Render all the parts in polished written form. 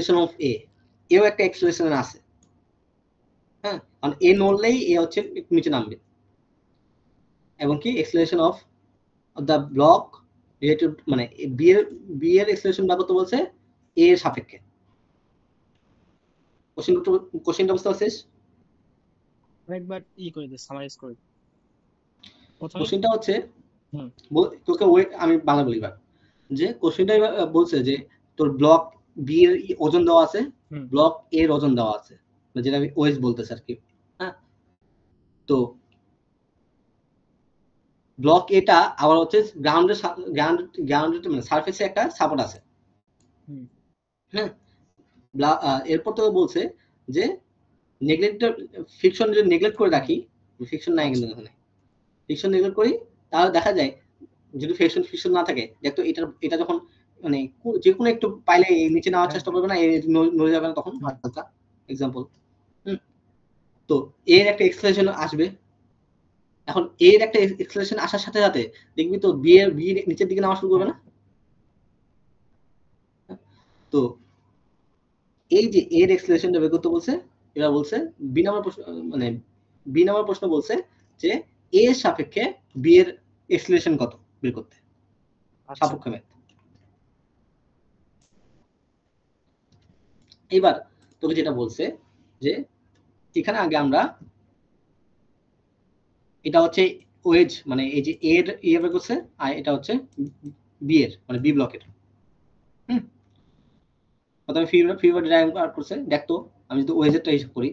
Acceleration of এ, এও একটা acceleration আছে, হ্যাঁ, কারণ এ নড়লেই এ হচ্ছে নিচে নামবে। এবং কি acceleration of the block related, মানে বি এর এক্সেলারেশন ব্যাপার তো বলছে এ এর সাপেক্ষে। কোশ্চেনটা বুঝতে পারছিস? একবার করে দে, সামারাইজ করে দে। কোশ্চেনটা হচ্ছে হুম তোকে আমি বাংলা বলি এবার, যে কোশ্চেনটা বলছে যে তোর ব্লক বি এর ওজন দেওয়া আছে, ব্লক এ এর ওজন দেওয়া আছে, যেটা আমি ওয়েজ বলতেছি আর কি, হ্যাঁ। তো ব্লক এটা আবার হচ্ছে গ্রাউন্ডের মানে সারফেসে একটা সাপোর্ট আছে, হ্যাঁ। এরপর তো বলছে যে ফিকশন যদি নেগলেক্ট করে রাখি, ফিকশন নাই কিন্তু এখানে, ফিকশন নেগলেক্ট করি তাহলে দেখা যায় যদি ফিকশন না থাকে, দেখতো এটা যখন মানে যে কোনো একটু পাইলে নিচে নেওয়ার চেষ্টা করবে না, নড়ে যাবে না তখন হালকা এক্সাম্পল। তো এর একটা এক্সেলারেশন আসবে। এখন এর একটা এক্সেলারেশন আসার সাথে সাথে দেখবি তো বি নিচের দিকে নেওয়া শুরু করবে না। তো এই যে এর এক্সেলারেশনটা বের করতে বলছে, এরা বলছে বি নাম্বার প্রশ্ন বলছে যে এ এর সাপেক্ষে বি এর এক্সেলারেশন কত বের করতে, সাপেক্ষ ম্যাথ। এবার তোকে যেটা বলছে যে এখানে আগে আমরা এটা হচ্ছে ওয়েজ, মানে এই যে এর বের করছে, আর এটা হচ্ছে বি এর মানে বি ব্লকের। প্রথমে ফিভার ডায়াগ্রাম বার করছে, দেখতো আমি যদি ওয়েজেরটা হিসাব করি,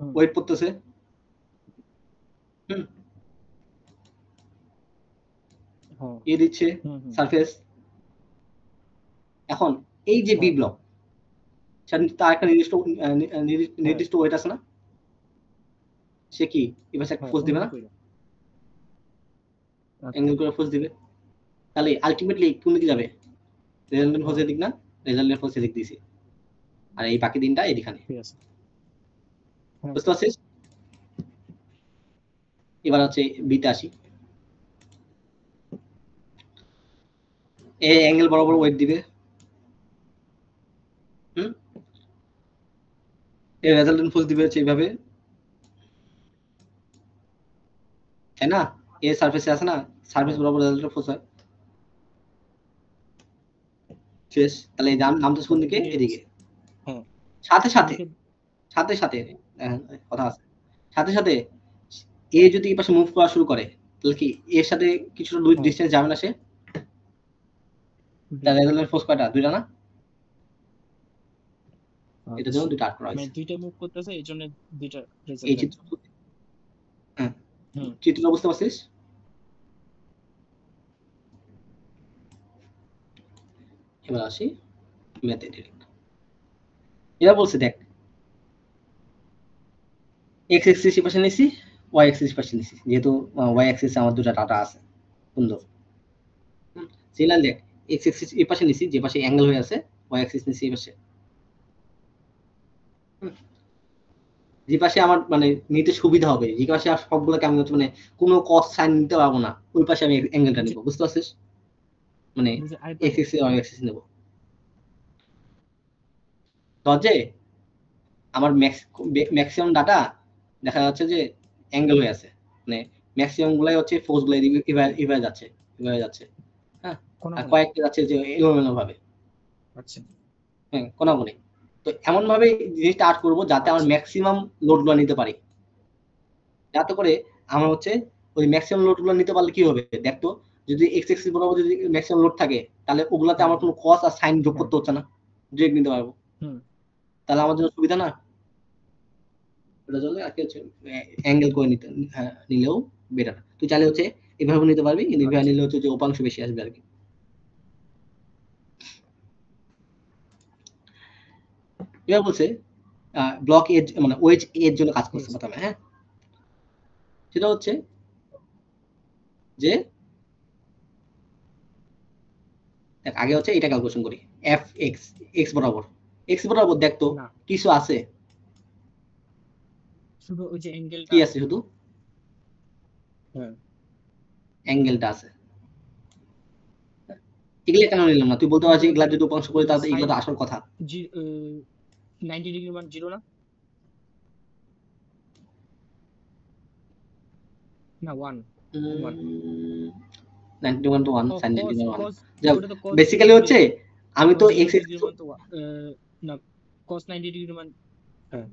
ওয়েট পড়তেছে, এ দিচ্ছে সারফেস। এখন এই যে বি ব্লক, তার একটা নির্দিষ্ট ওয়েট আছে না, সে কি এবার একটা ফোর্স দিবে না, অ্যাঙ্গেল করে ফোর্স দিবে, তাহলে আলটিমেটলি কোন দিকে যাবে, রেজাল্টেন্ট ফোর্স এদিক না, রেজাল্টেন্ট ফোর্স এদিক দিছি, আর এই বাকি দিনটা এদিকে। বুঝতে পারছিস? এবার হচ্ছে বিতে আসি, এই অ্যাঙ্গেল বরাবর ওয়েট দিবে, এই রেজাল্টেন্ট ফোর্স দিবে হচ্ছে এইভাবে, তাই না? এ সারফেসে আছে না, সারফেস বরাবর রেজাল্টেন্ট ফোর্স হয় শেষ। তাহলে নামতে কোন দিকে, এদিকে। সাথে সাথে সাথে সাথে কথা আছে, সাথে সাথে এ যদি এই পাশে মুভ করা শুরু করে, তাহলে কি এর সাথে কিছুটা ডিসটেন্স যাবে না সে? তার রেজাল্টেন্ট ফোর্স কয়টা, দুইটা না? এটার জন্য দুইটা আট করা হয়েছে, দুইটা মুভ করতেছে, এই জন্য দুইটা এই চিত্রটা বুঝতে পারছিস? এবার আসি ম্যাথে ডিরেক্ট। এবার বলছে দেখ, এক্স এক্সিস পাশে নিছি, ওয়াই এক্সিস পাশে নিছি, যেহেতু ওয়াই এক্সিস আমার দুটো ডাটা আছে সুন্দর। সিলাল দেখ, এক্স এক্সিস এই পাশে নিছি, যে পাশে অ্যাঙ্গেল হয়ে আছে, ওয়াই এক্সিস নিছি এই পাশে, যে পাশে আমার মানে নিতে সুবিধা হবে, যে পাশে আর সবগুলো কেমন হচ্ছে, মানে কোনো কস সাইন নিতে পারবো না, ওই পাশে আমি অ্যাঙ্গেলটা নিব। বুঝতে পারছিস? মানে এক্স এক্সিস ওয়াই এক্সিস নেব। সহজে আমার ম্যাক্সিমাম ডাটা দেখা যাচ্ছে যে অ্যাঙ্গেল হয়ে আছে, মানে ম্যাক্সিমাম গুলাই হচ্ছে ফোর্স গুলো এভাবে যাচ্ছে, হ্যাঁ, আর কয়েকটা যাচ্ছে যে এলোমেলো ভাবে, হ্যাঁ, কোনাকুনি। তো এমন ভাবে জিনিসটা আর্ট করবো যাতে আমার ম্যাক্সিমাম লোড গুলো নিতে পারি, যাতে করে আমার হচ্ছে ওই ম্যাক্সিমাম লোড গুলো নিতে পারলে কি হবে দেখতো, যদি এক্স এক্সিস বরাবর যদি ম্যাক্সিমাম লোড থাকে, তাহলে ওগুলাতে আমার কোনো কস আর সাইন যোগ করতে হচ্ছে না, ডিরেক্ট নিতে পারবো, তাহলে আমার জন্য সুবিধা না? ওটার জন্য আর কি হচ্ছে অ্যাঙ্গেল করে নিলেও বেটার। তুই চাইলে হচ্ছে এভাবে নিতে পারবি, কিন্তু এভাবে নিলে হচ্ছে যে উপাংশ বেশি আসবে আর কি। এবার বলছে ব্লক এজ মানে ওয়েজ এর জন্য কাজ করছে প্রথমে, হ্যাঁ, সেটা হচ্ছে যে আগে হচ্ছে এটা ক্যালকুলেশন করি, এফ এক্স, এক্স বরাবর দেখতো কিছু আছে, শুধু ওই যে অ্যাঙ্গেলটা কি আছে, শুধু অ্যাঙ্গেলটা আছে, এগুলা কেন নিলাম না? তুই বলতে পারছিস এগুলা যদি উপাংশ করি তাহলে এগুলো তো আসল কথা। 90 ডিগ্রি মান 0 না? না 1 1 91 to 1 O sin cos 91 cos 1 যাক ওটা তো cos বেসিক্যালি 0 হচ্ছে ডিগ্রি আমি তো cos 0 x ডিগ্রি মান তো না cos 90 ডিগ্রি মান হ্যাঁ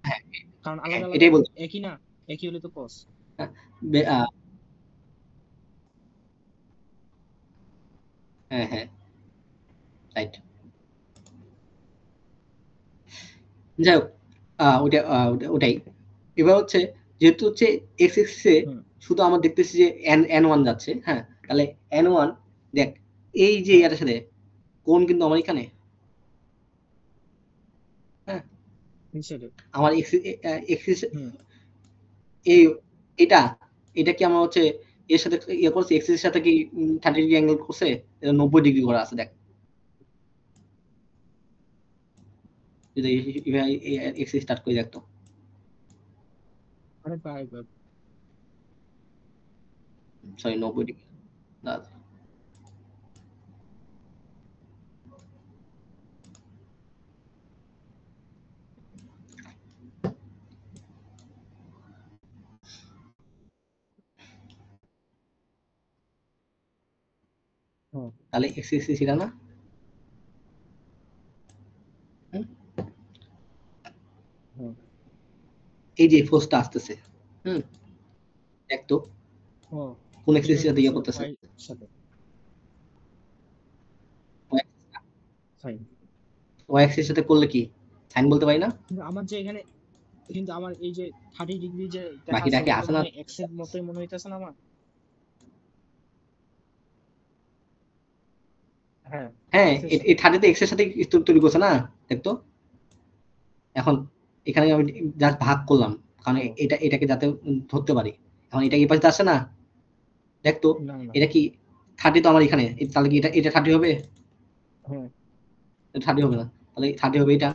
হ্যাঁ কারণ আলাদা আলাদা এটাই বলছি। একই না, একই হলে তো cos হ্যাঁ হ্যাঁ রাইট। যাই হোক ওটাই। এবার হচ্ছে যেহেতু হচ্ছে x axis এ শুধু আমরা দেখতেছি যে n1 যাচ্ছে, হ্যাঁ তাহলে n1 দেখ এই যে এটার সাথে কোণ কিন্তু আমার এখানে, হ্যাঁ আমার axis এই এটা কি আমার হচ্ছে এর সাথে ইয়ে করছে, x এর সাথে কি 30 ডিগ্রি অ্যাঙ্গেল করছে? এটা 90 ডিগ্রি করা আছে দেখ। যদি x স্টার্ট করে দেখতো সরি 90 ডিগ্রি দাঁড়া। তাহলে x axis এটা না, এই যে ফোর্সটা আসতেছে, দেখ তো কোন x axis সাথে ইয়ে করতেছে, y axis সাথে করলে কি সাইন বলতে পারি না? আমার যে এখানে কিন্তু আমার এই যে 30 ডিগ্রি যে বাকিটা কি দেখাচ্ছে আছে না? x এর মতই মনে হইতাছে না আমার? হ্যাঁ এই 30 তে x এর সাথে তৈরি করছে না, দেখ তো। এখন এখানে আমি জাস্ট ভাগ করলাম কারণ এটাকে যাতে ধরতে পারি। এখন এটা এই পাশে আসছে না, দেখ তো এটা কি 30 তো আমার এখানে, তাহলে কি এটা 30 হবে? 30 হবে না, তাহলে 30 হবে এটা।